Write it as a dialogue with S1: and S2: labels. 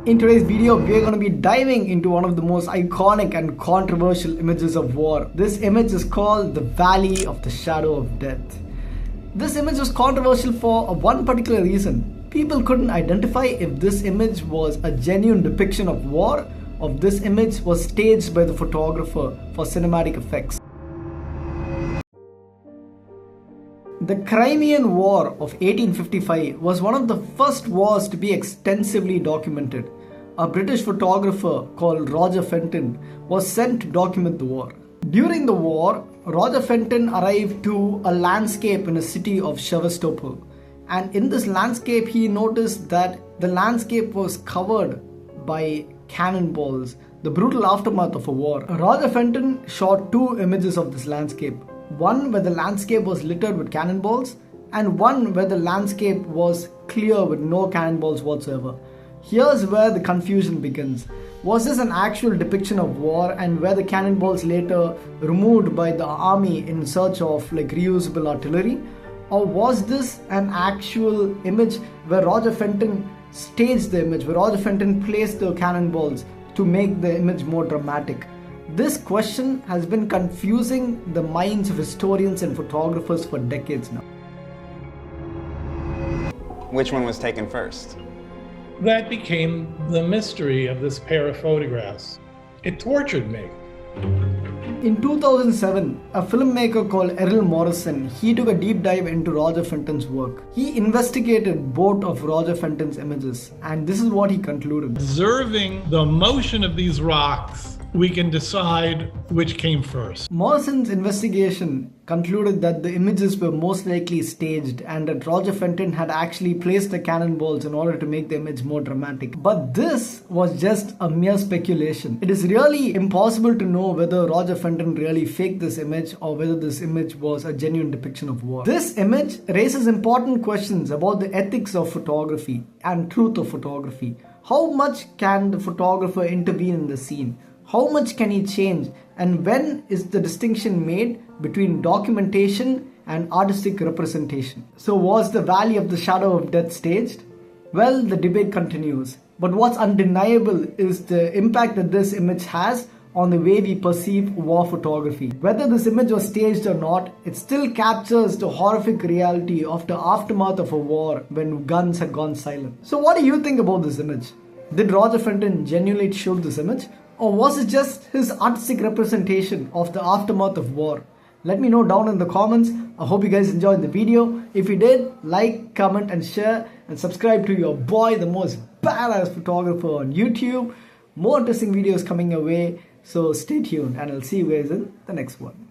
S1: In today's video, we are going to be diving into one of the most iconic and controversial images of war. This image is called the Valley of the Shadow of Death. This image was controversial for one particular reason. People couldn't identify if this image was a genuine depiction of war or if this image was staged by the photographer for cinematic effects. The Crimean War of 1855 was one of the first wars to be extensively documented. A British photographer called Roger Fenton was sent to document the war. During the war, Roger Fenton arrived to a landscape in a city of Sevastopol, and in this landscape he noticed that the landscape was covered by cannonballs, the brutal aftermath of a war. Roger Fenton shot two images of this landscape. One where the landscape was littered with cannonballs and one where the landscape was clear with no cannonballs whatsoever. Here's where the confusion begins. Was this an actual depiction of war and were the cannonballs later removed by the army in search of reusable artillery? Or was this an actual image where Roger Fenton staged the image, where Roger Fenton placed the cannonballs to make the image more dramatic? This question has been confusing the minds of historians and photographers for decades now.
S2: Which one was taken first?
S3: That became the mystery of this pair of photographs. It tortured me.
S1: In 2007, a filmmaker called Errol Morrison, he took a deep dive into Roger Fenton's work. He investigated both of Roger Fenton's images, and this is what he concluded.
S3: Observing the motion of these rocks, we can decide which came first.
S1: Morrison's investigation concluded that the images were most likely staged and that Roger Fenton had actually placed the cannonballs in order to make the image more dramatic. But this was just a mere speculation. It is really impossible to know whether Roger Fenton really faked this image or whether this image was a genuine depiction of war. This image raises important questions about the ethics of photography and truth of photography. How much can the photographer intervene in the scene? How much can he change? And when is the distinction made between documentation and artistic representation? So was the Valley of the Shadow of Death staged? Well, the debate continues. But what's undeniable is the impact that this image has on the way we perceive war photography. Whether this image was staged or not, it still captures the horrific reality of the aftermath of a war when guns had gone silent. So what do you think about this image? Did Roger Fenton genuinely shoot this image? Or was it just his artistic representation of the aftermath of war? Let me know down in the comments. I hope you guys enjoyed the video. If you did, like, comment and share and subscribe to your boy, the most badass photographer on YouTube. More interesting videos coming your way. So stay tuned and I'll see you guys in the next one.